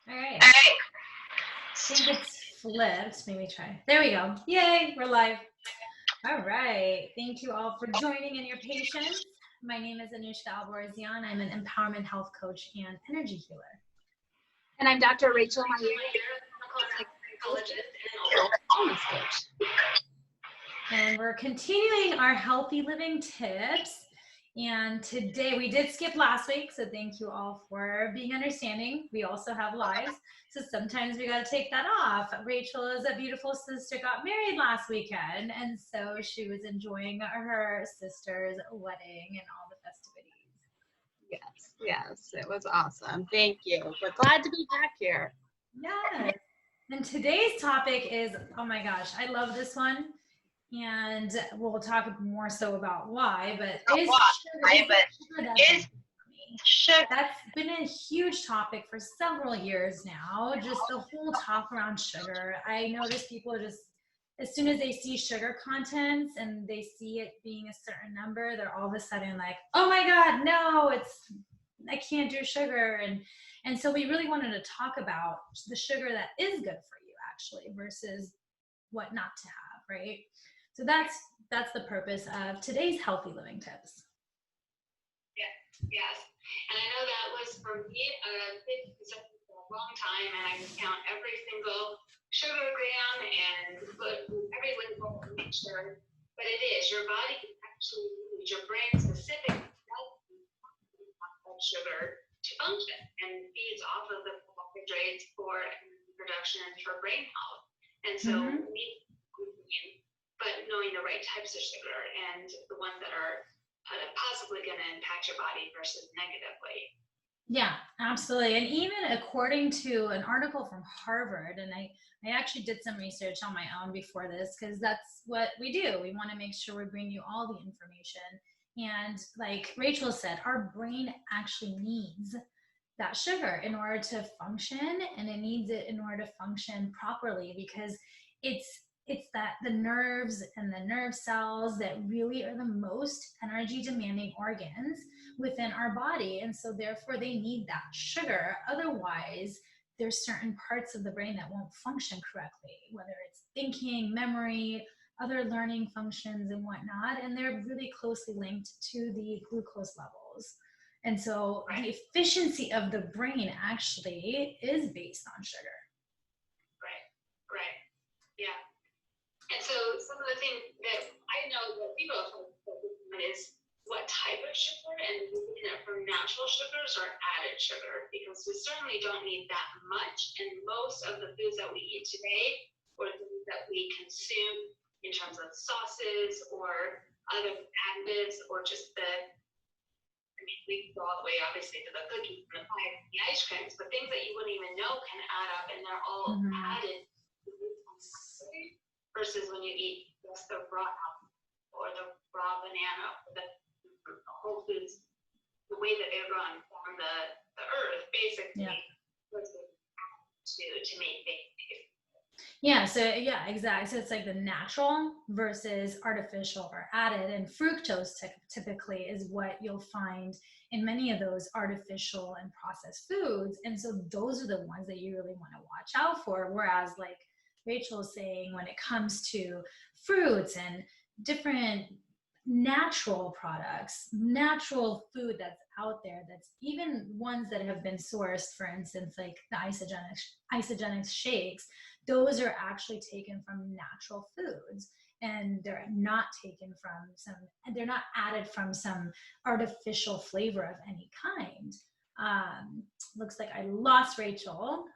All right. I think it's flipped. Maybe try. There we go. Yay, we're live. All right. Thank you all for joining and your patience. My name is Anuschka. I'm an empowerment health coach and energy healer. And I'm Dr. Rachel Meyer, psychologist and wellness coach. And we're continuing our healthy living tips. And today we did skip last week, so thank you all for being understanding. We also have lives, so sometimes we got to take that off. Rachel's beautiful sister got married last weekend, and so she was enjoying her sister's wedding and all the festivities. Yes, it was awesome. Thank you. We're glad to be back here. Yes. And today's topic is, oh my gosh, I love this one. And we'll talk more so about why, but that's been a huge topic for several years now, just the whole talk around sugar. I notice people just, as soon as they see sugar contents and they see it being a certain number, they're all of a sudden like, oh my God, no, I can't do sugar. And so we really wanted to talk about the sugar that is good for you actually versus what not to have, right? So that's the purpose of today's healthy living tips. Yes. And I know that was for me for a long time, and I would count every single sugar gram and put every label and make sure. But it is, your body can actually use your brain specific sugar to function and feeds off of the carbohydrates for production for brain health. And so but knowing the right types of sugar and the ones that are possibly going to impact your body versus negatively. Yeah, absolutely. And even according to an article from Harvard, and I actually did some research on my own before this, because that's what we do. We want to make sure we bring you all the information. And like Rachel said, our brain actually needs that sugar in order to function, and it needs it in order to function properly, because it's that the nerves and the nerve cells that really are the most energy demanding organs within our body. And so therefore they need that sugar. Otherwise, there's certain parts of the brain that won't function correctly, whether it's thinking, memory, other learning functions and whatnot. And they're really closely linked to the glucose levels. And so the efficiency of the brain actually is based on sugar. Right. Yeah. And so some of the things that I know that we both is what type of sugar, and looking at from natural sugars or added sugar, because we certainly don't need that much. And most of the foods that we eat today, or things that we consume in terms of sauces or other additives, or just we go all the way obviously to the cookies and the pie and the ice creams, but things that you wouldn't even know can add up, and they're all added versus when you eat just the raw apple or the raw banana, or the whole foods, the way that they're grown from the earth, basically, to make things. Yeah, so yeah, exactly. So it's like the natural versus artificial or added, and fructose typically is what you'll find in many of those artificial and processed foods. And so those are the ones that you really want to watch out for. Whereas like Rachel's saying, when it comes to fruits and different natural products, natural food that's out there, that's even ones that have been sourced, for instance, like the isogenic shakes, those are actually taken from natural foods, and they're not taken from they're not added from some artificial flavor of any kind. Looks like I lost Rachel.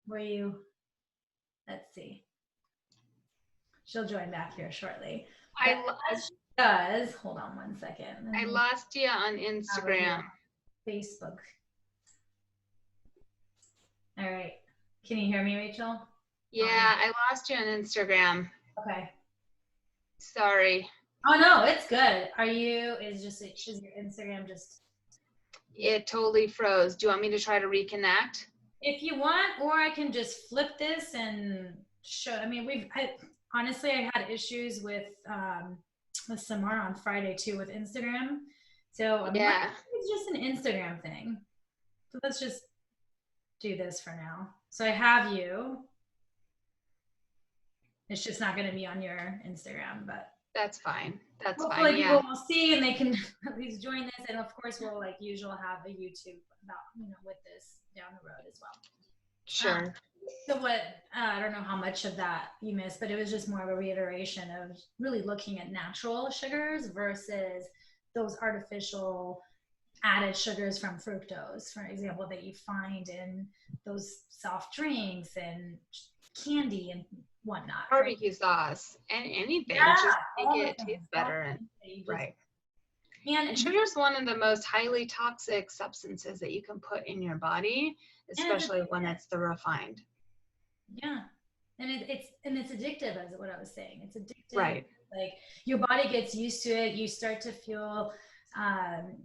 Were you? Let's see. She'll join back here shortly. Hold on one second. I lost you on Instagram. Facebook. All right. Can you hear me, Rachel? Yeah, I lost you on Instagram. Okay. Sorry. Oh no, it's good. Is your Instagram just? It totally froze. Do you want me to try to reconnect? If you want, or I can just flip this and show. I mean, honestly, I had issues with Tumor on Friday too with Instagram. So it's just an Instagram thing. So let's just do this for now. So I have you. It's just not going to be on your Instagram, but That's fine. That's hopefully fine. people Yeah. will see and they can at least join this. And of course, we'll like usual have a YouTube about, you know, with this down the road as well. Sure. So what, I don't know how much of that you missed, but it was just more of a reiteration of really looking at natural sugars versus those artificial added sugars from fructose, for example, that you find in those soft drinks and candy and whatnot. Barbecue right? sauce and anything, Yeah, just all make the it things, taste all better. the And things that you just, right. and And sugar is one of the most highly toxic substances that you can put in your body, especially when it's the refined. Yeah, and it's addictive, as what I was saying. It's addictive. Right. Like your body gets used to it. You start to feel,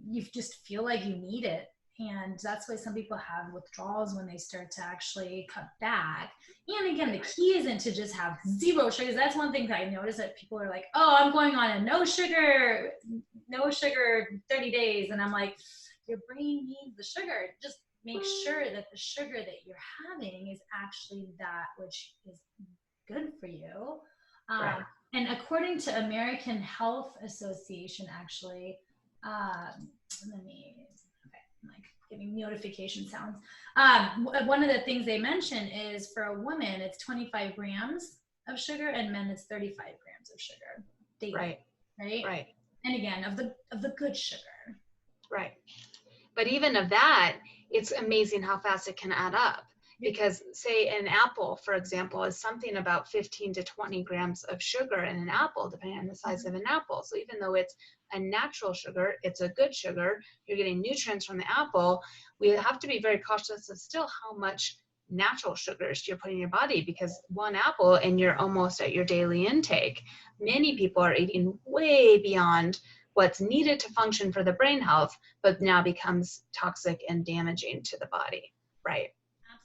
you just feel like you need it, and that's why some people have withdrawals when they start to actually cut back. And again, the key isn't to just have zero sugars. That's one thing that I notice that people are like, "Oh, I'm going on a no sugar 30 days," and I'm like, your brain needs the sugar. Just make sure that the sugar that you're having is actually that which is good for you. Right. And according to American Health Association, actually, let me, okay, I'm like getting notification sounds. One of the things they mention is for a woman, it's 25 grams of sugar, and men, it's 35 grams of sugar daily. Right. Right. Right. And again, of the good sugar. Right. But even of that, it's amazing how fast it can add up. Because say an apple, for example, is something about 15 to 20 grams of sugar in an apple, depending on the size of an apple. So even though it's a natural sugar, it's a good sugar, you're getting nutrients from the apple, we have to be very cautious of still how much natural sugars you're putting in your body, because one apple and you're almost at your daily intake. Many people are eating way beyond what's needed to function for the brain health, but now becomes toxic and damaging to the body. Right.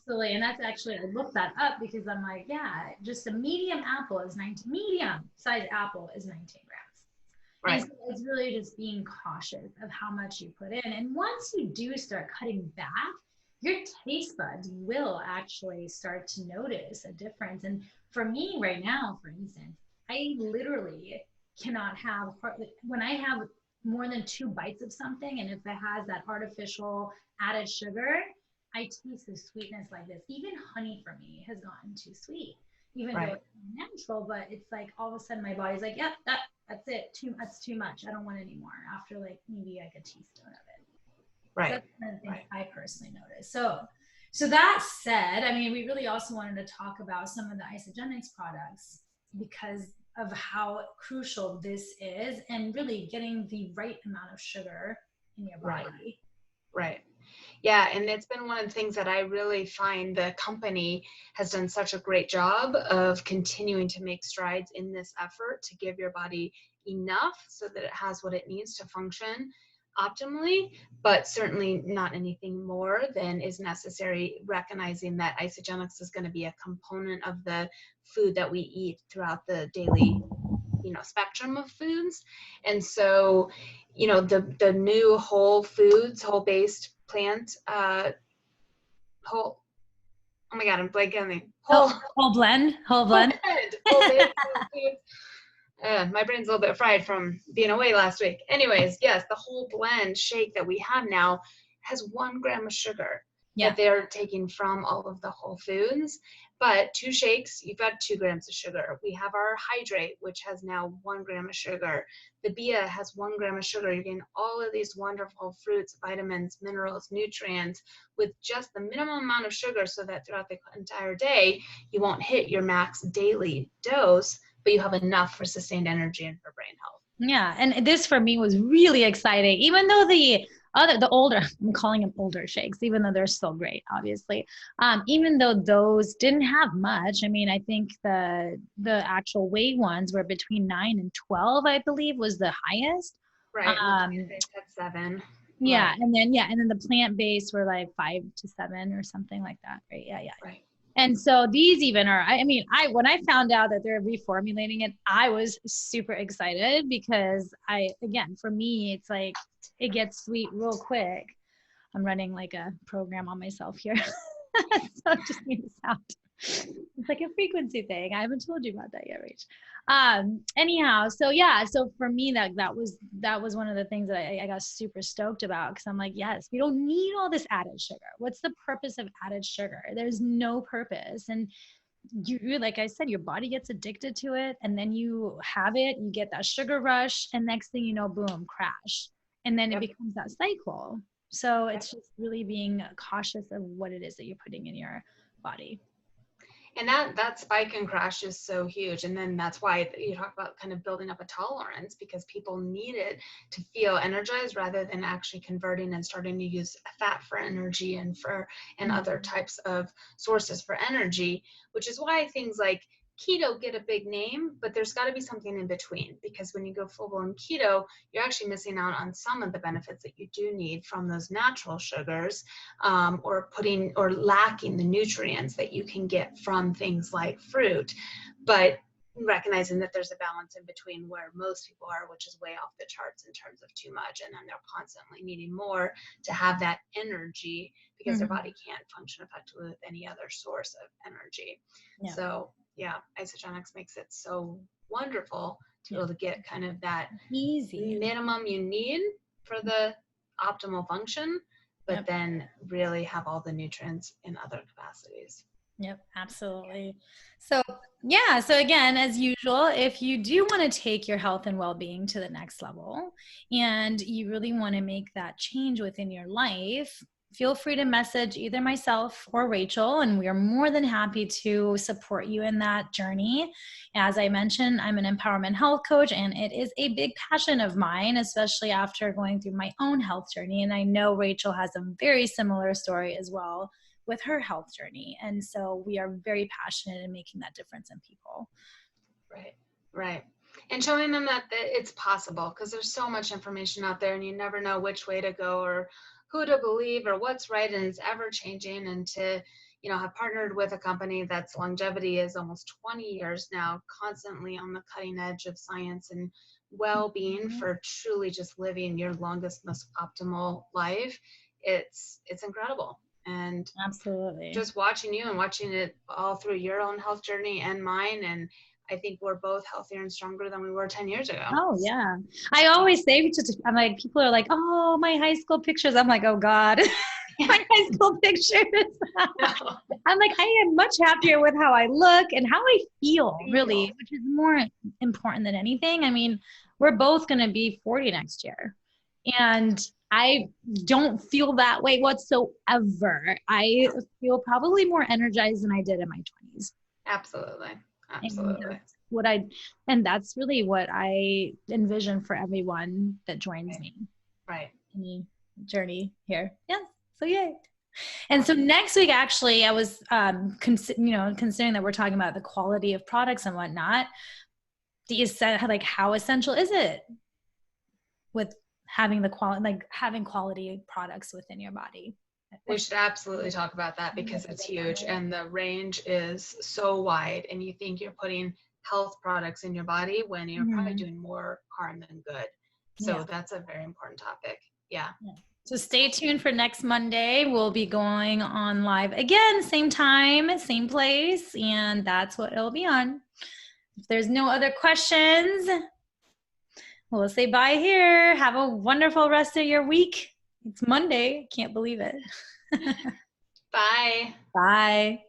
Absolutely. And that's actually, I looked that up because I'm like, yeah, just a medium apple is 19, medium size apple is 19 grams. Right. And so it's really just being cautious of how much you put in. And once you do start cutting back, your taste buds will actually start to notice a difference. And for me right now, for instance, I literally cannot have, when I have more than 2 bites of something, and if it has that artificial added sugar, I taste the sweetness like this. Even honey for me has gotten too sweet, even though it's natural, but it's like all of a sudden my body's like, yep, that's it. That's too much. I don't want any more after like maybe like a teaspoon of it. Right. So that's one of the things I personally noticed. So that said, I mean, we really also wanted to talk about some of the IsaGenix products because of how crucial this is and really getting the right amount of sugar in your body. Right. Yeah, and it's been one of the things that I really find the company has done such a great job of continuing to make strides in this effort to give your body enough so that it has what it needs to function optimally, but certainly not anything more than is necessary, recognizing that IsaGenix is going to be a component of the food that we eat throughout the daily spectrum of foods. And so, the new whole foods, whole based plant, whole, oh my God, I'm blanking on the whole blend. Whole based foods. My brain's a little bit fried from being away last week. Anyways, yes, the whole blend shake that we have now has 1 gram of sugar that they're taking from all of the whole foods. But 2 shakes, you've got 2 grams of sugar. We have our Hydrate, which has now 1 gram of sugar. The BEA has 1 gram of sugar. You're getting all of these wonderful fruits, vitamins, minerals, nutrients with just the minimum amount of sugar so that throughout the entire day, you won't hit your max daily dose, but you have enough for sustained energy and for brain health. Yeah. And this for me was really exciting, even though the older, I'm calling them older shakes, even though they're still great, obviously. Even though those didn't have much, I mean, I think the actual Whey ones were between 9 and 12, I believe was the highest. Right. At 7. Yeah. Right. And then the plant-based were like 5 to 7 or something like that. Right. Yeah. Right. And so these even are, when I found out that they're reformulating it, I was super excited because for me, it's like, it gets sweet real quick. I'm running like a program on myself here. So it just made a sound. It's like a frequency thing. I haven't told you about that yet, Rach. Anyhow, so yeah, so for me, that was one of the things that I got super stoked about, because I'm like, yes, we don't need all this added sugar. What's the purpose of added sugar? There's no purpose. And you, like I said, your body gets addicted to it, and then you have it, you get that sugar rush, and next thing you know, boom, crash. And then it becomes that cycle. So it's just really being cautious of what it is that you're putting in your body. And that spike and crash is so huge. And then that's why you talk about kind of building up a tolerance, because people need it to feel energized rather than actually converting and starting to use fat for energy and other types of sources for energy, which is why things like keto get a big name, but there's got to be something in between, because when you go full-blown keto, you're actually missing out on some of the benefits that you do need from those natural sugars, or lacking the nutrients that you can get from things like fruit. But recognizing that there's a balance in between where most people are, which is way off the charts in terms of too much, and then they're constantly needing more to have that energy, because their body can't function effectively with any other source of energy. So yeah, Isagenix makes it so wonderful to be able to get kind of that easy minimum you need for the optimal function, but then really have all the nutrients in other capacities. Yep, absolutely. So yeah, so again, as usual, if you do want to take your health and well-being to the next level, and you really want to make that change within your life, feel free to message either myself or Rachel, and we are more than happy to support you in that journey. As I mentioned, I'm an empowerment health coach, and it is a big passion of mine, especially after going through my own health journey. And I know Rachel has a very similar story as well with her health journey. And so we are very passionate in making that difference in people. Right. And showing them that it's possible, because there's so much information out there, and you never know which way to go or who to believe or what's right, and it's ever changing. And to, have partnered with a company that's longevity is almost 20 years now, constantly on the cutting edge of science and well-being for truly just living your longest, most optimal life. It's incredible. And absolutely, just watching you and watching it all through your own health journey and mine, and I think we're both healthier and stronger than we were 10 years ago. Oh yeah. I always say, I'm like, people are like, oh, my high school pictures. I'm like, oh God, my high school pictures. I'm like, I am much happier with how I look and how I feel, really, which is more important than anything. I mean, we're both going to be 40 next year, and I don't feel that way whatsoever. I feel probably more energized than I did in my 20s. Absolutely. And that's really what I envision for everyone that joins me. Right. In the journey here. Yes. So yay. And so next week, actually, I was, considering that we're talking about the quality of products and whatnot, how essential is it with having having quality products within your body? We should absolutely talk about that, because it's huge and the range is so wide, and you think you're putting health products in your body when you're probably doing more harm than good. So that's a very important topic. Yeah. So stay tuned for next Monday. We'll be going on live again, same time, same place, and that's what it'll be on. If there's no other questions, we'll say bye here. Have a wonderful rest of your week. It's Monday. Can't believe it. Bye. Bye.